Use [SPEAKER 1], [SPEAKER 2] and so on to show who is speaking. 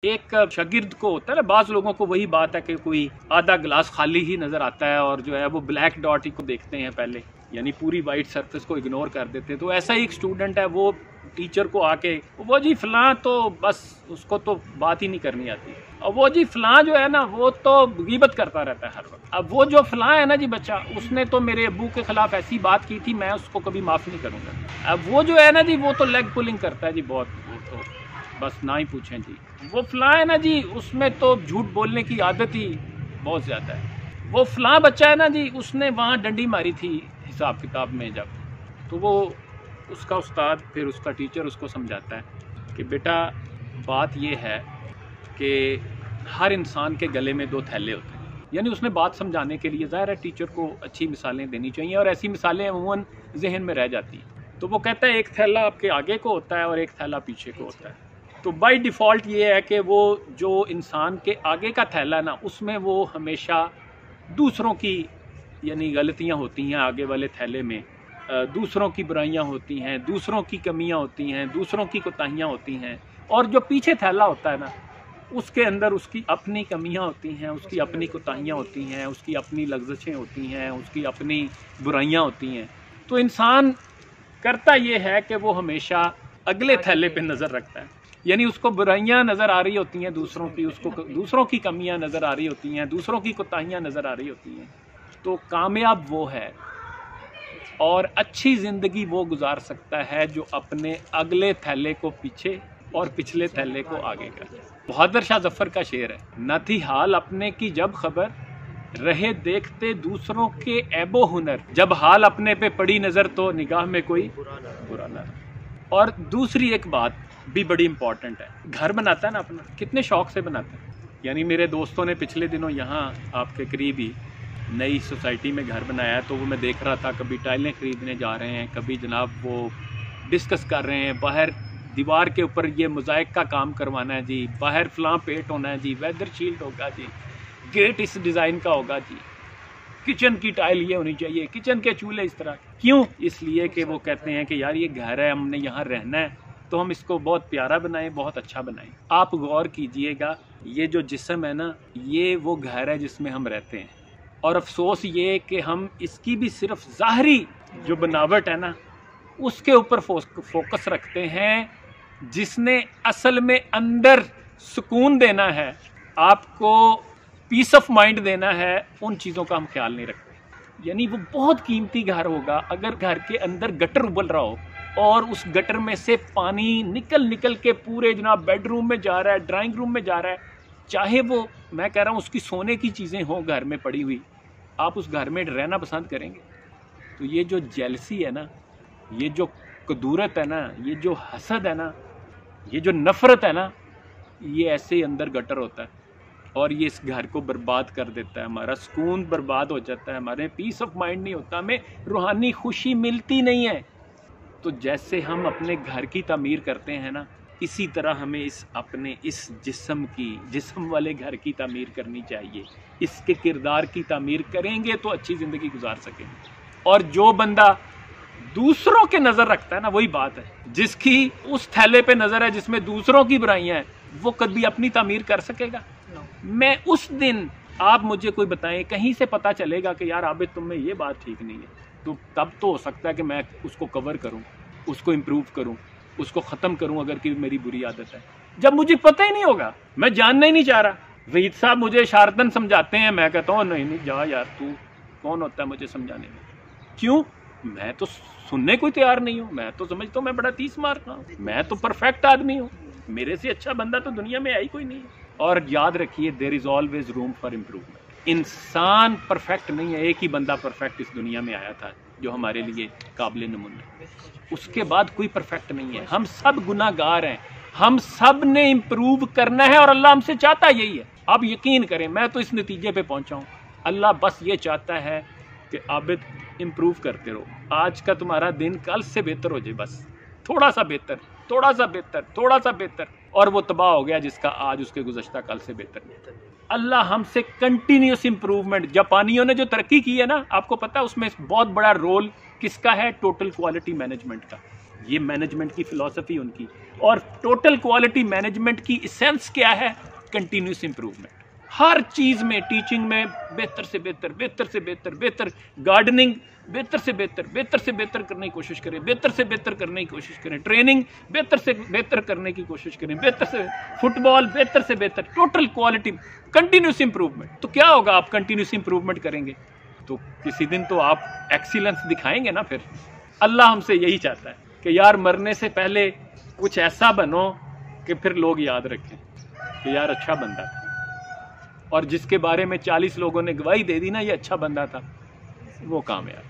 [SPEAKER 1] एक शागिर्द को होता है ना, बाज़ लोगों को वही बात है कि कोई आधा गिलास खाली ही नज़र आता है और जो है वो ब्लैक डॉट ही को देखते हैं पहले, यानी पूरी वाइट सरफेस को इग्नोर कर देते हैं। तो ऐसा ही एक स्टूडेंट है, वो टीचर को आके वो जी फलां, तो बस उसको तो बात ही नहीं करनी आती। और वो जी फलां जो है ना, वो तो गीबत करता रहता है हर वक्त। अब वो जो फलां है ना जी बच्चा, उसने तो मेरे अब्बू के खिलाफ ऐसी बात की थी, मैं उसको कभी माफ़ नहीं करूँगा। अब वो जो है ना जी, वो तो लेग पुलिंग करता है जी बहुत, वो तो बस ना ही पूछें जी। वो फलां है ना जी, उसमें तो झूठ बोलने की आदत ही बहुत ज़्यादा है। वो फलां बच्चा है ना जी, उसने वहाँ डंडी मारी थी हिसाब किताब में जब, तो वो उसका उस्ताद फिर उसका टीचर उसको समझाता है कि बेटा बात ये है कि हर इंसान के गले में 2 थैले होते हैं। यानी उसने बात समझाने के लिए ज़ाहिर है टीचर को अच्छी मिसालें देनी चाहिए, और ऐसी मिसालें अमूमन जहन में रह जाती हैं। तो वो कहता है एक थैला आपके आगे को होता है और एक थैला पीछे को होता है। तो बाय डिफ़ॉल्ट ये है कि वो जो इंसान के आगे का थैला है ना, उसमें वो हमेशा दूसरों की यानी गलतियाँ होती हैं आगे वाले थैले में, दूसरों की बुराइयां होती हैं, दूसरों की कमियां होती हैं, दूसरों की कोताहियां होती हैं। और जो पीछे थैला होता है ना, उसके अंदर उसकी अपनी कमियां होती हैं, उसकी अपनी कोताहियां होती हैं, उसकी अपनी लग्जशें होती हैं, उसकी अपनी बुराइयां होती हैं। तो इंसान करता ये है कि वो हमेशा अगले थैले पे नज़र रखता है, यानी उसको बुराइयां नज़र आ रही होती हैं दूसरों की, उसको दूसरों की कमियां नज़र आ रही होती हैं, दूसरों की कोताहियां नज़र आ रही होती हैं। तो कामयाब वो है और अच्छी ज़िंदगी वो गुजार सकता है जो अपने अगले थैले को पीछे और पिछले थैले को आगे कर। बहादुर शाह जफर का शेर है, न थी हाल अपने की जब खबर, रहे देखते दूसरों के ऐबो हुनर, जब हाल अपने पे पड़ी नज़र तो निगाह में कोई बुरा न। और दूसरी एक बात भी बड़ी इंपॉर्टेंट है, घर बनाता है ना अपना, कितने शौक से बनाता है। यानी मेरे दोस्तों ने पिछले दिनों यहाँ आपके करीब ही नई सोसाइटी में घर बनाया है, तो वो मैं देख रहा था, कभी टाइलें ख़रीदने जा रहे हैं, कभी जनाब वो डिस्कस कर रहे हैं बाहर दीवार के ऊपर ये मोज़ाइक का काम करवाना है जी, बाहर फलां पेंट होना है जी, वेदर शील्ड होगा जी, गेट इस डिज़ाइन का होगा जी, किचन की टाइल ये होनी चाहिए, किचन के चूल्हे इस तरह। क्यों? इसलिए कि वो कहते हैं कि यार ये घर है, हमने यहाँ रहना है, तो हम इसको बहुत प्यारा बनाएं, बहुत अच्छा बनाएं। आप गौर कीजिएगा, ये जो जिस्म है ना, ये वो घर है जिसमें हम रहते हैं। और अफसोस ये कि हम इसकी भी सिर्फ ज़ाहरी जो बनावट है ना, उसके ऊपर फोकस रखते हैं, जिसने असल में अंदर सुकून देना है, आपको पीस ऑफ माइंड देना है, उन चीज़ों का हम ख्याल नहीं रखते। यानी वो बहुत कीमती घर होगा अगर घर के अंदर गटर उबल रहा हो और उस गटर में से पानी निकल निकल के पूरे जनाब बेडरूम में जा रहा है, ड्राइंग रूम में जा रहा है, चाहे वो मैं कह रहा हूँ उसकी सोने की चीज़ें हों घर में पड़ी हुई, आप उस घर में रहना पसंद करेंगे? तो ये जो जेलसी है ना, ये जो कदूरत है ना, ये जो हसद है ना, ये जो नफ़रत है ना, ये ऐसे ही अंदर गटर होता है और ये इस घर को बर्बाद कर देता है। हमारा सुकून बर्बाद हो जाता है, हमारे पीस ऑफ माइंड नहीं होता, हमें रूहानी खुशी मिलती नहीं है। तो जैसे हम अपने घर की तामीर करते हैं ना, इसी तरह हमें अपने इस जिस्म वाले घर की तामीर करनी चाहिए। इसके किरदार की तामीर करेंगे तो अच्छी ज़िंदगी गुजार सकेंगे। और जो बंदा दूसरों के नज़र रखता है ना, वही बात है, जिसकी उस थैले पे नज़र है जिसमें दूसरों की बुराइयां हैं, वो कभी अपनी तामीर कर सकेगा? मैं उस दिन, आप मुझे कोई बताएं, कहीं से पता चलेगा कि यार आबिद तुम में ये बात ठीक नहीं है, तो तब तो हो सकता है कि मैं उसको कवर करूं, उसको इम्प्रूव करूं, उसको ख़त्म करूं अगर कि मेरी बुरी आदत है। जब मुझे पता ही नहीं होगा, मैं जानना ही नहीं चाह रहा, वहीद साहब मुझे शारतन समझाते हैं, मैं कहता हूँ नहीं जा यार, तू कौन होता है मुझे समझाने में? क्यों? मैं तो सुनने को तैयार नहीं हूँ, मैं तो समझता हूँ मैं बड़ा 30 मार का हूँ, मैं तो परफेक्ट आदमी हूँ, मेरे से अच्छा बंदा तो दुनिया में है ही कोई नहीं है। और याद रखिए, there is always room for improvement. इंसान परफेक्ट नहीं है, एक ही बंदा परफेक्ट इस दुनिया में आया था जो हमारे लिए काबिल नमूना, उसके बाद कोई परफेक्ट नहीं है। हम सब गुनाहगार हैं, हम सब ने इम्प्रूव करना है और अल्लाह हमसे चाहता यही है। आप यकीन करें, मैं तो इस नतीजे पे पहुंचा हूँ, अल्लाह बस ये चाहता है कि आबिद इम्प्रूव करते रहो, आज का तुम्हारा दिन कल से बेहतर हो जाए, बस थोड़ा सा बेहतर, थोड़ा सा बेहतर, थोड़ा सा बेहतर, और वो तबाह हो गया जिसका आज उसके गुज़श्ता कल से बेहतर। अल्लाह हमसे कंटिन्यूस इम्प्रूवमेंट, जापानियों ने जो तरक्की की है ना, आपको पता है उसमें बहुत बड़ा रोल किसका है? टोटल क्वालिटी मैनेजमेंट का। ये मैनेजमेंट की फ़िलॉसफी उनकी। और टोटल क्वालिटी मैनेजमेंट की एसेंस क्या है? Continuous improvement. हर चीज़ में, टीचिंग में बेहतर से बेहतर, बेहतर से बेहतर, बेहतर। गार्डनिंग बेहतर से बेहतर, बेहतर से बेहतर करने की कोशिश करें, बेहतर से बेहतर करने की कोशिश करें। ट्रेनिंग बेहतर से बेहतर करने की कोशिश करें, बेहतर से। फुटबॉल बेहतर से बेहतर। Total quality, continuous improvement. तो क्या होगा? आप कंटिन्यूस इंप्रूवमेंट करेंगे तो किसी दिन तो आप एक्सीलेंस दिखाएंगे ना। फिर अल्लाह हमसे यही चाहता है कि यार मरने से पहले कुछ ऐसा बनो कि फिर लोग याद रखें कि यार अच्छा बंदा था, और जिसके बारे में 40 लोगों ने गवाही दे दी ना ये अच्छा बंदा था, वो कामयाब।